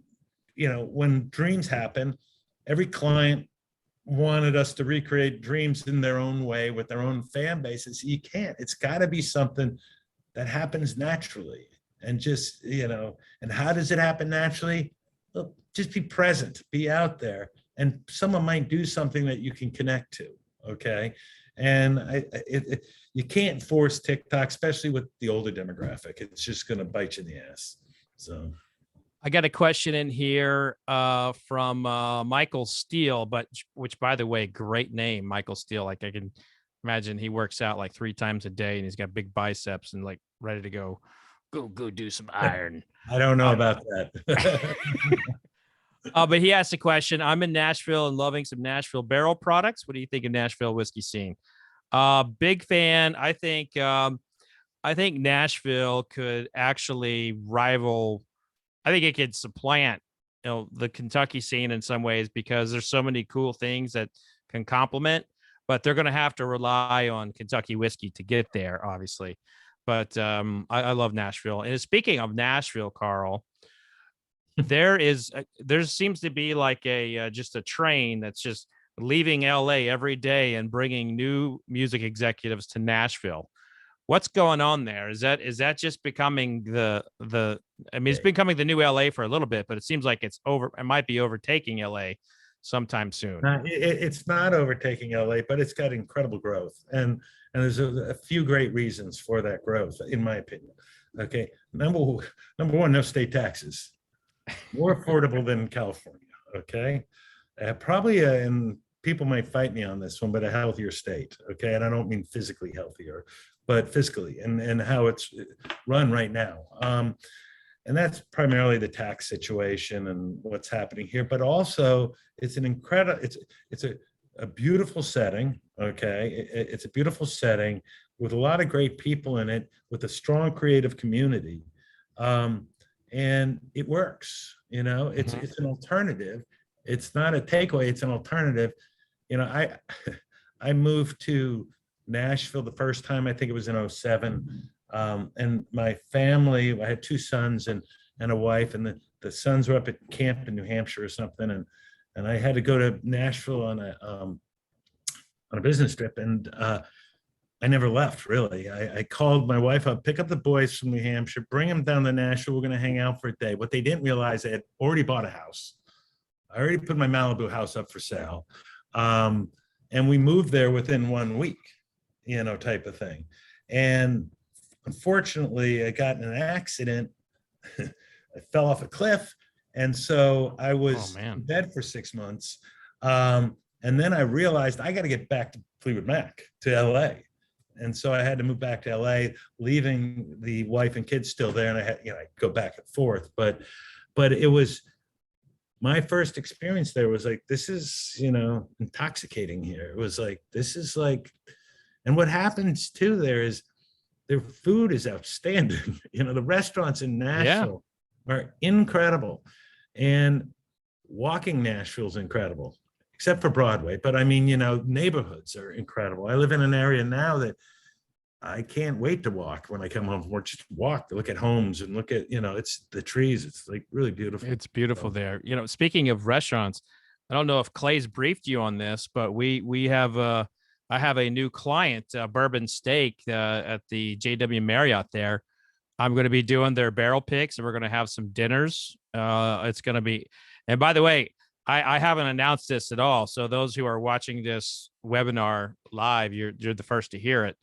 you know, when dreams happen, every client wanted us to recreate dreams in their own way with their own fan bases. You can't. It's got to be something that happens naturally. And just, you know, and how does it happen naturally? Well, just be present, be out there, and someone might do something that you can connect to. Okay. And you can't force TikTok, especially with the older demographic. It's just going to bite you in the ass. So I got a question in here from Michael Steele, which, by the way, great name, Michael Steele. Like, I can imagine he works out like 3 times a day, and he's got big biceps and like ready to go do some iron. I don't know about that. But he asked a question. I'm in Nashville and loving some Nashville barrel products. What do you think of Nashville whiskey scene? Big fan. I think Nashville could actually rival. I think it could supplant, you know, the Kentucky scene in some ways, because there's so many cool things that can complement. But they're going to have to rely on Kentucky whiskey to get there, obviously. But I love Nashville. And speaking of Nashville, Carl, there seems to be like just a train that's just leaving LA every day and bringing new music executives to Nashville. What's going on there? Is that just becoming I mean, it's becoming the new LA for a little bit, but it seems like it might be overtaking LA sometime soon. It's not overtaking LA, but it's got incredible growth. And there's a few great reasons for that growth, in my opinion. Okay. Number one, no state taxes. More affordable than California. Okay. Probably, and people might fight me on this one, but a healthier state. Okay. And I don't mean physically healthier, but fiscally, and how it's run right now. And that's primarily the tax situation and what's happening here. But also, it's an incredible, it's a beautiful setting. Okay. It's a beautiful setting with a lot of great people in it, with a strong creative community. And it works, you know. It's an alternative. It's not a takeaway, it's an alternative. You know, I moved to Nashville the first time, I think it was in 2007. And my family, I had 2 sons and a wife, and the sons were up at camp in New Hampshire or something. And I had to go to Nashville on a business trip. And I never left, really. I called my wife up, pick up the boys from New Hampshire, bring them down to Nashville. We're going to hang out for a day. What they didn't realize, I had already bought a house. I already put my Malibu house up for sale. And we moved there within 1 week, you know, type of thing. And unfortunately, I got in an accident. I fell off a cliff. And so I was in bed for 6 months. And then I realized I got to get back to Fleetwood Mac, to LA. And so I had to move back to LA, leaving the wife and kids still there. And I had, you know, I'd go back and forth. But it was, my first experience there was like, this is, you know, intoxicating here. It was like, this is like, and what happens too there is their food is outstanding. The restaurants in Nashville are incredible. And walking Nashville is incredible, except for Broadway. But I mean, neighborhoods are incredible. I live in an area now that I can't wait to walk when I come home from work. Just walk, look at homes and look at, it's the trees. It's like really beautiful. It's beautiful there. Speaking of restaurants, I don't know if Clay's briefed you on this, but we have I have a new client, Bourbon Steak, at the JW Marriott there. I'm going to be doing their barrel picks, and we're going to have some dinners. It's going to be, and by the way, I haven't announced this at all. So those who are watching this webinar live, you're the first to hear it.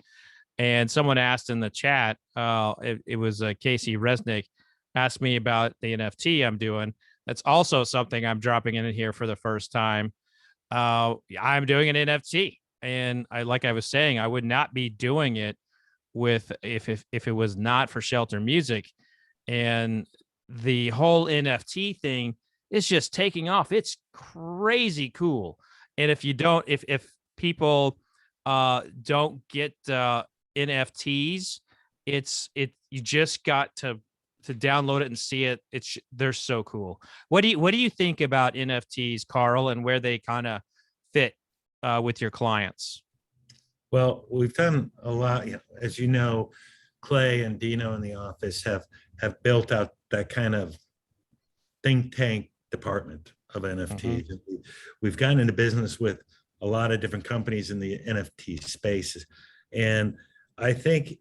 And someone asked in the chat, it was Casey Resnick, asked me about the NFT I'm doing. That's also something I'm dropping in here for the first time. I'm doing an NFT, and like I was saying, I would not be doing it if it was not for Shelter Music, and the whole NFT thing is just taking off. It's crazy cool. And if people don't get NFTs, you just got to download it and see it. They're so cool. What do you think about NFTs, Carl, and where they kind of fit with your clients? Well, we've done a lot. As you know, Clay and Dino in the office have built out that kind of think tank department of NFTs. Mm-hmm. We've gotten into business with a lot of different companies in the NFT space, and I think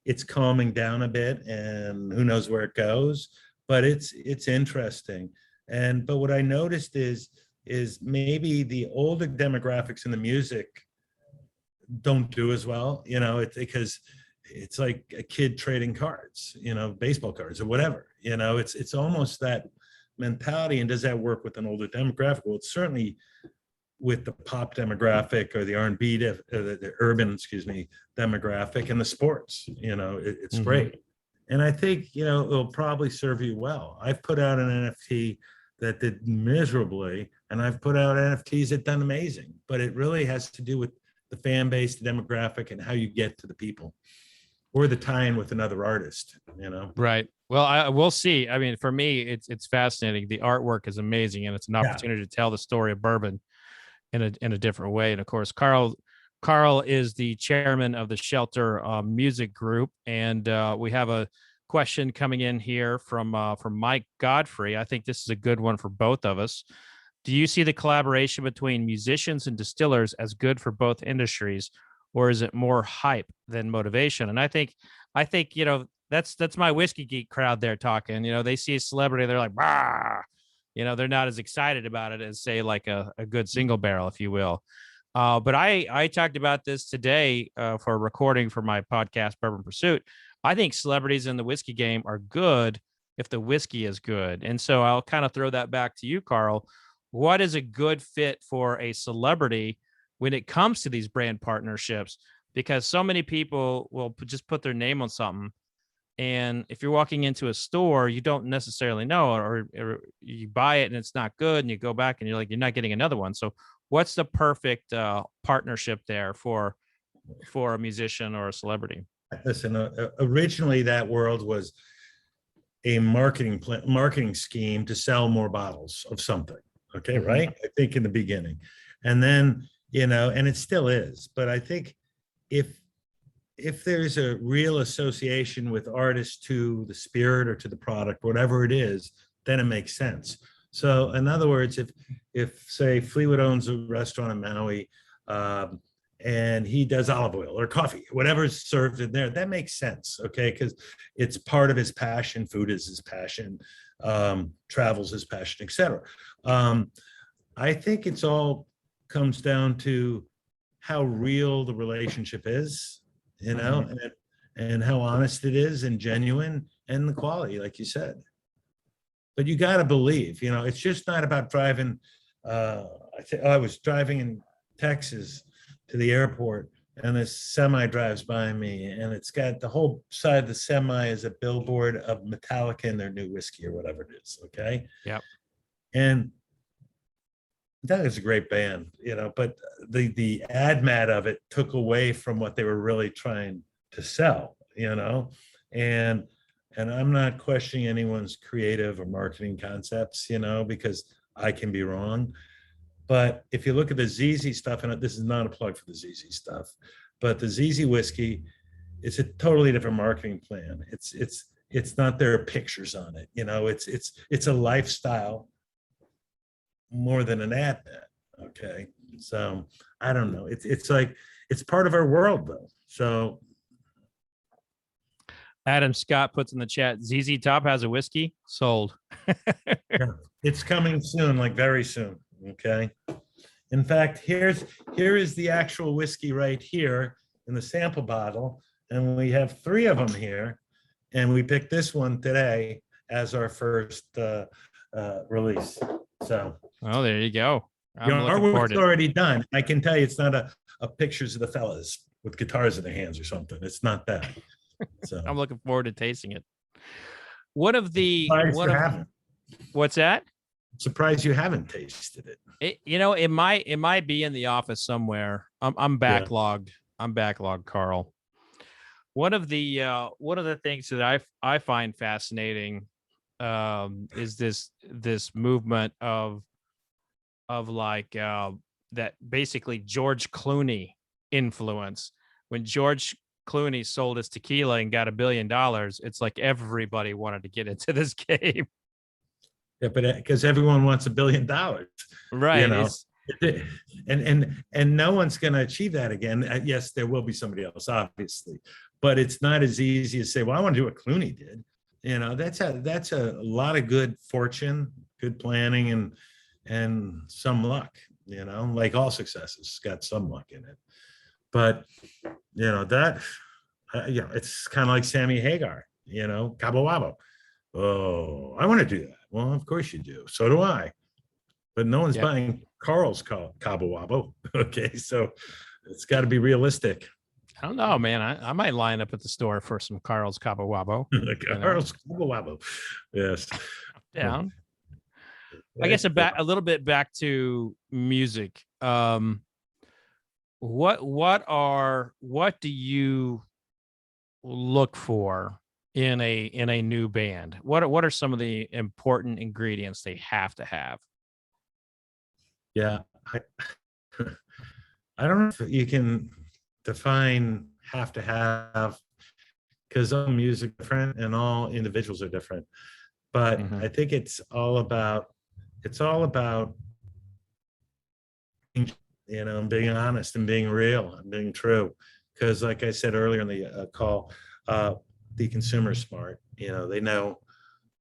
it's calming down a bit, and who knows where it goes, but it's interesting. But what I noticed is maybe the older demographics in the music don't do as well, because it's like a kid trading cards, baseball cards or whatever, it's almost that mentality. And does that work with an older demographic? Well, it's certainly with the pop demographic or the R&B, the urban, demographic, and the sports, it's mm-hmm. great. And I think, it'll probably serve you well. I've put out an NFT that did miserably, and I've put out NFTs that done amazing, but it really has to do with the fan base, the demographic, and how you get to the people, or the tie-in with another artist, Right. Well, we'll see. I mean, for me, it's fascinating. The artwork is amazing, and it's an opportunity to tell the story of bourbon in a different way. And of course, Carl is the chairman of the Shelter Music Group, and we have a question coming in here from Mike Godfrey. I think this is a good one for both of us. Do you see the collaboration between musicians and distillers as good for both industries, or is it more hype than motivation? And I think that's my whiskey geek crowd there talking. They see a celebrity, they're like, bah! They're not as excited about it as, say, like a good single barrel, if you will. But I talked about this today for a recording for my podcast, Bourbon Pursuit. I think celebrities in the whiskey game are good if the whiskey is good. And so I'll kind of throw that back to you, Carl. What is a good fit for a celebrity when it comes to these brand partnerships? Because so many people will just put their name on something. And if you're walking into a store, you don't necessarily know, or you buy it and it's not good, and you go back and you're like, you're not getting another one. So what's the perfect partnership there for a musician or a celebrity? Listen, originally that world was a marketing scheme to sell more bottles of something. Okay, mm-hmm. Right? I think in the beginning. And then, and it still is. But I think if there's a real association with artists to the spirit or to the product, whatever it is, then it makes sense. So in other words, if say Fleetwood owns a restaurant in Maui, and he does olive oil or coffee, whatever's served in there, that makes sense, okay? Because it's part of his passion. Food is his passion, travel's his passion, etc. I think it's all comes down to how real the relationship is, mm-hmm. and how honest it is and genuine, and the quality, like you said. But you got to believe, it's just not about driving. I was driving in Texas to the airport, and this semi drives by me, and it's got the whole side of the semi is a billboard of Metallica and their new whiskey or whatever it is. Okay. Yep. And that is a great band, but the ad mat of it took away from what they were really trying to sell. you know, and I'm not questioning anyone's creative or marketing concepts, you know, because I can be wrong. But if you look at the ZZ stuff, and this is not a plug for the ZZ stuff, but the ZZ whiskey, it's a totally different marketing plan. It's not there are pictures on it, you know, it's a lifestyle more than an ad net. Okay. So I don't know. It's like, it's part of our world though. So Adam Scott puts in the chat, ZZ Top has a whiskey sold. yeah, it's coming soon, like very soon. Okay. In fact, here is the actual whiskey right here in the sample bottle. And we have 3 of them here. And we picked this one today as our first release. So, Oh, there you go. I'm our looking forward work's to it. already done. I can tell you it's not a pictures of the fellas with guitars in their hands or something. It's not that. So I'm looking forward to tasting it. One of the surprised you haven't. what's that? Surprised you haven't tasted it. It might be in the office somewhere. I'm backlogged. I'm backlogged, Carl. One of the things that I find fascinating is this movement of like that basically George Clooney influence. When George Clooney sold his tequila and got $1 billion, it's like everybody wanted to get into this game. Yeah, but because everyone wants $1 billion, Right? You know, and no one's going to achieve that again. Yes, there will be somebody else, obviously, but it's not as easy as say, well, I want to do what Clooney did. You know, that's a lot of good fortune, good planning, and some luck. You know, like all successes, got some luck in it. But you know that, it's kind of like Sammy Hagar. You know, Cabo Wabo. Oh, I want to do that. Well, of course you do. So do I. But no one's buying Carl's Cabo Wabo. Okay, so it's got to be realistic. I don't know, man. I might line up at the store for some Carl's Cabo Wabo. Carl's Cabo Wabo. Yes. Down. I guess a little bit back to music. What do you look for in a new band? What are some of the important ingredients they have to have? Yeah, I don't know if you can define have to have, because all music is different and all individuals are different. But I think it's all about being honest and being real and being true. Because like I said earlier in the call, the consumer's smart. You know, they know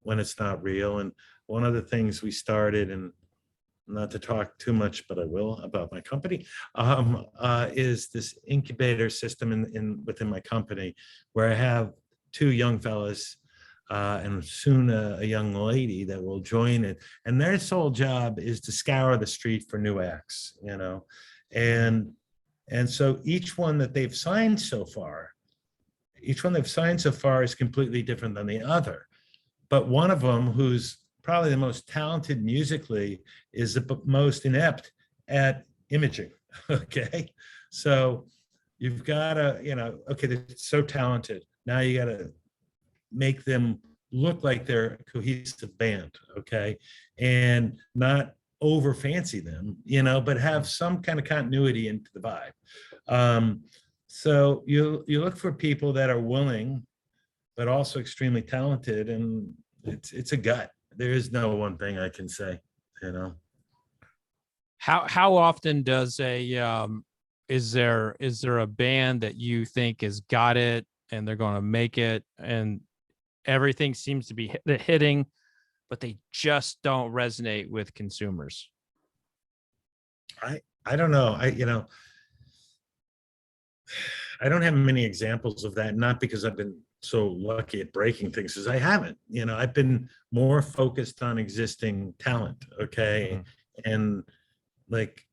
when it's not real. And one of the things we started, and not to talk too much, but I will, about my company, is this incubator system within my company, where I have 2 young fellas and soon a young lady that will join it. And their sole job is to scour the street for new acts, you know. And so each one they've signed so far is completely different than the other. But one of them, who's probably the most talented musically, is the most inept at imaging. Okay. So you've got to, okay, they're so talented. Now you got to make them look like they're a cohesive band. Okay. And not over fancy them, but have some kind of continuity into the vibe. So you look for people that are willing, but also extremely talented, and it's a gut. There is no one thing I can say, How often does is there a band that you think has got it and they're going to make it and everything seems to be hitting, but they just don't resonate with consumers? I don't know. I don't have many examples of that, not because I've been so lucky at breaking things, as I haven't. I've been more focused on existing talent. Okay. Mm-hmm. And like,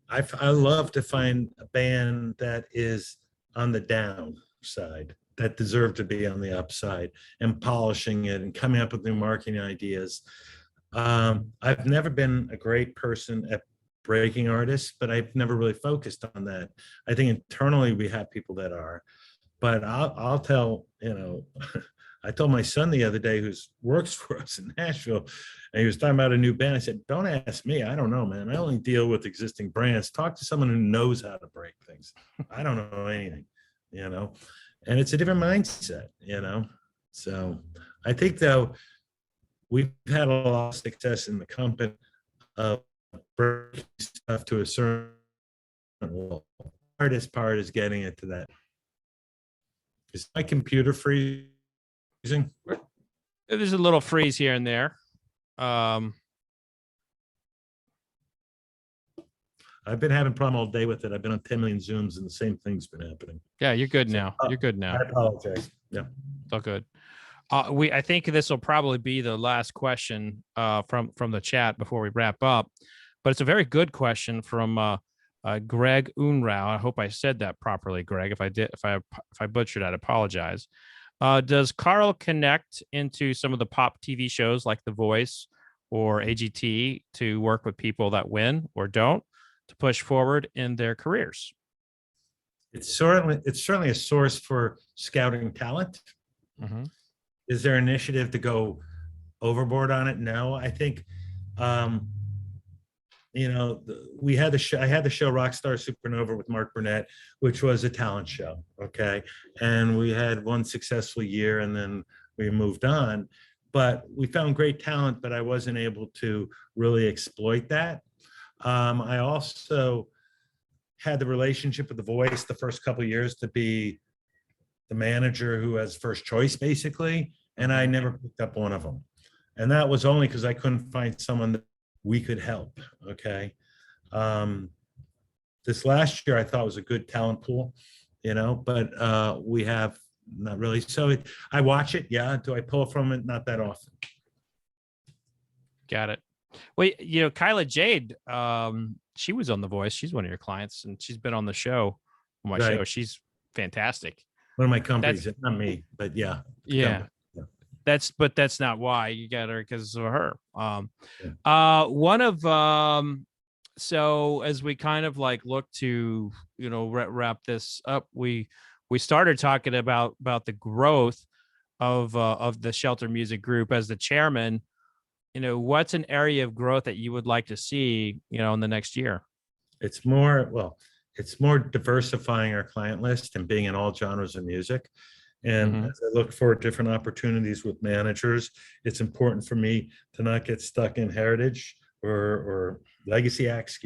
I love to find a band that is on the downside, that deserve to be on the upside, and polishing it and coming up with new marketing ideas. I've never been a great person at breaking artists, but I've never really focused on that. I think internally we have people that are, But I'll tell, I told my son the other day, who's works for us in Nashville, and he was talking about a new band. I said, don't ask me. I don't know, man. I only deal with existing brands. Talk to someone who knows how to break things. I don't know anything, and it's a different mindset, So I think, though, we've had a lot of success in the company of breaking stuff to a certain level. The hardest part is getting it to that. Is my computer freezing? There's a little freeze here and there. I've been having a problem all day with it. I've been on 10 million Zooms and the same thing's been happening. Yeah, you're good now. You're good now. I apologize. Yeah. It's all good. I think this will probably be the last question from the chat before we wrap up, but it's a very good question from Greg Unrau. I hope I said that properly, Greg. If I butchered, I'd apologize. Does Carl connect into some of the pop TV shows like The Voice or AGT to work with people that win or don't to push forward in their careers? It's certainly a source for scouting talent. Mm-hmm. Is there an initiative to go overboard on it? No, I think, we had the show. I had the show Rockstar Supernova with Mark Burnett, which was a talent show. Okay, and we had one successful year, and then we moved on. But we found great talent, but I wasn't able to really exploit that. I also had the relationship with The Voice the first couple of years to be the manager who has first choice, basically, and I never picked up one of them. And that was only because I couldn't find someone that we could help, okay? This last year I thought was a good talent pool, but we have not really. So I watch it, yeah. Do I pull from it? Not that often. Got it. Well, Kyla Jade, she was on The Voice. She's one of your clients, and she's been on the show, on my show. She's fantastic. One of my companies, not me, but yeah. Yeah. That's not why you got her, because of her. So as we kind of like look to, wrap this up, we started talking about the growth of the Shelter Music Group. As the chairman, what's an area of growth that you would like to see, in the next year? It's more diversifying our client list and being in all genres of music. And as I look for different opportunities with managers, it's important for me to not get stuck in heritage or legacy acts,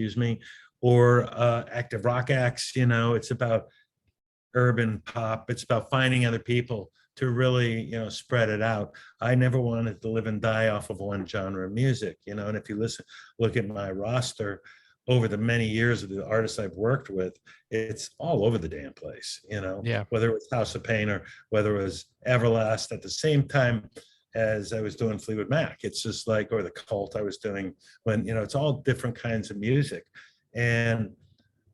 or active rock acts. It's about urban pop. It's about finding other people to really, spread it out. I never wanted to live and die off of one genre of music, and if you look at my roster over the many years of the artists I've worked with, it's all over the damn place, whether it was House of Pain or whether it was Everlast at the same time as I was doing Fleetwood Mac. It's just like, or the Cult I was doing when, it's all different kinds of music. And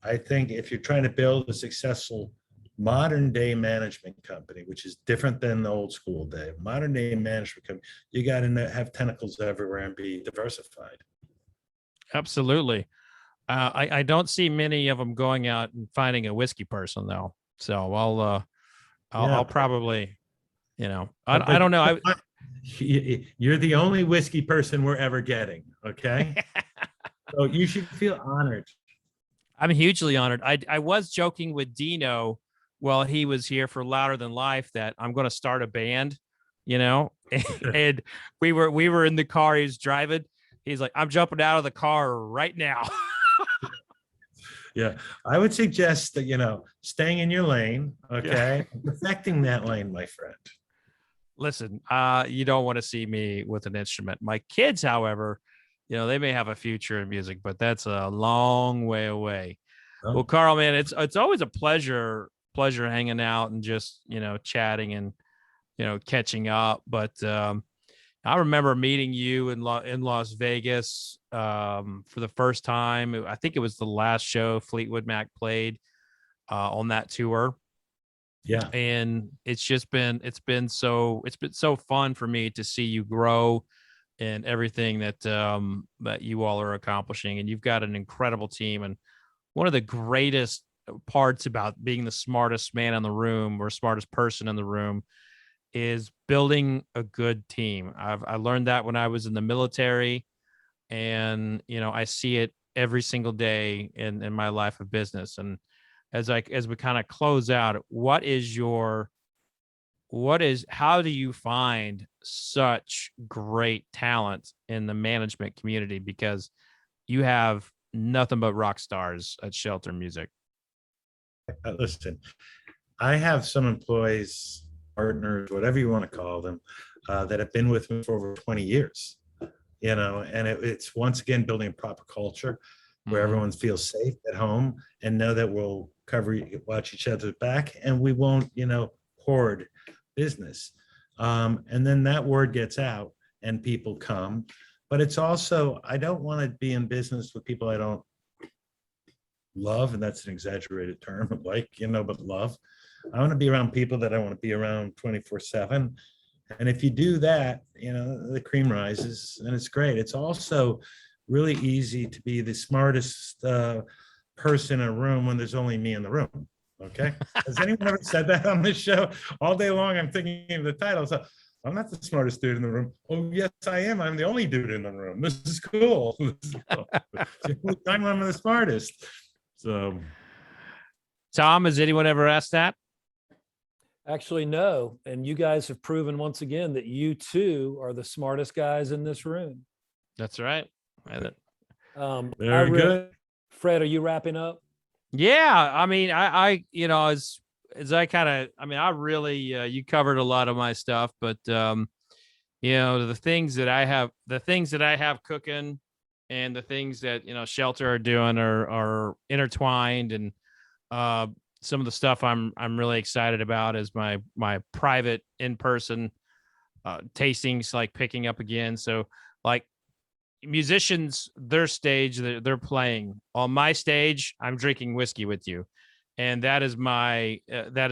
I think if you're trying to build a successful modern day management company, which is different than the old school day, modern day management company, you got to have tentacles everywhere and be diversified. Absolutely. I don't see many of them going out and finding a whiskey person though. So I'll probably, I don't know. You're the only whiskey person we're ever getting. Okay. So you should feel honored. I'm hugely honored. I was joking with Dino while he was here for Louder Than Life that I'm going to start a band, and we were in the car. He was driving. He's like, I'm jumping out of the car right now. Yeah, I would suggest that, staying in your lane, okay, perfecting that lane, my friend. Listen, you don't want to see me with an instrument. My kids, however, they may have a future in music, but that's a long way away. Oh. Well, Carl, man, it's always a pleasure hanging out and just, chatting and, catching up. But I remember meeting you in Las Vegas for the first time. I think it was the last show Fleetwood Mac played on that tour. Yeah. And it's been so fun for me to see you grow and everything that you all are accomplishing. And you've got an incredible team and one of the greatest parts about being the smartest man in the room or smartest person in the room is building a good team. I learned that when I was in the military, and I see it every single day in my life of business. And as we kind of close out, how do you find such great talent in the management community? Because you have nothing but rock stars at Shelter Music. Listen, I have some employees, partners, whatever you want to call them, that have been with me for over 20 years, and it's once again building a proper culture where everyone feels safe at home and know that we'll watch each other's back, and we won't, hoard business. And then that word gets out and people come. But it's also, I don't want to be in business with people I don't love, and that's an exaggerated term, but love. I want to be around people that I want to be around 24/7. And if you do that, the cream rises, and it's great. It's also really easy to be the smartest person in a room when there's only me in the room. Okay. Has anyone ever said that on this show? All day long, I'm thinking of the title. So I'm not the smartest dude in the room. Oh, yes, I am. I'm the only dude in the room. This is cool. I'm the smartest. So, Tom, has anyone ever asked that? Actually, no. And you guys have proven once again that you too are the smartest guys in this room. That's right. Very good. Fred, are you wrapping up? Yeah. I mean, I as I kind of, I really, you covered a lot of my stuff, but, the things that I have cooking and the things that, Shelter are doing are intertwined. And, some of the stuff I'm really excited about is my private in-person, tastings, like picking up again. So like musicians, their stage, they're playing. On my stage, I'm drinking whiskey with you. And that has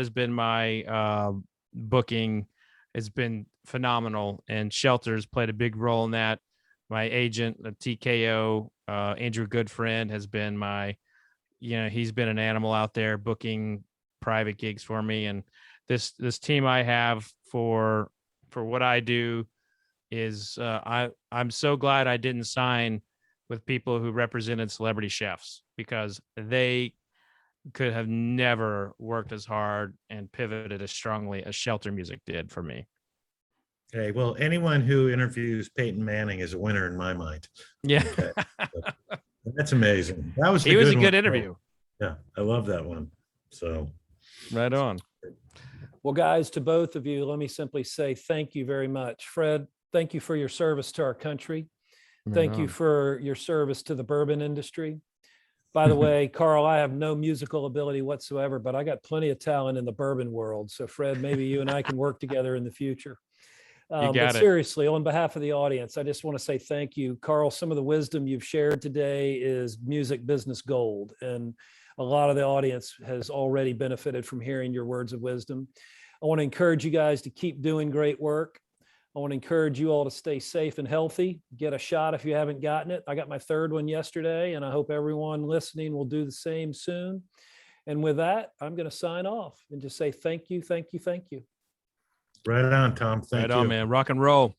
been my booking. It's been phenomenal, and Shelter's played a big role in that. My agent, the TKO, Andrew Goodfriend, has been he's been an animal out there booking private gigs for me. And this team I have for what I do is I'm so glad I didn't sign with people who represented celebrity chefs, because they could have never worked as hard and pivoted as strongly as Shelter Music did for me. Okay, well, anyone who interviews Peyton Manning is a winner in my mind. Yeah. Okay. That's amazing. That was a good interview. Yeah, I love that one. So right on. Well, guys, to both of you, let me simply say thank you very much. Fred, thank you for your service to our country. Thank you for your service to the bourbon industry. By the way, Carl, I have no musical ability whatsoever, but I got plenty of talent in the bourbon world. So Fred, maybe you and I can work together in the future. But seriously, on behalf of the audience, I just want to say thank you. Carl, some of the wisdom you've shared today is music business gold. And a lot of the audience has already benefited from hearing your words of wisdom. I want to encourage you guys to keep doing great work. I want to encourage you all to stay safe and healthy. Get a shot if you haven't gotten it. I got my third one yesterday, and I hope everyone listening will do the same soon. And with that, I'm going to sign off and just say thank you, thank you, thank you. Right on, Tom. Thank you. Right on, man. Rock and roll.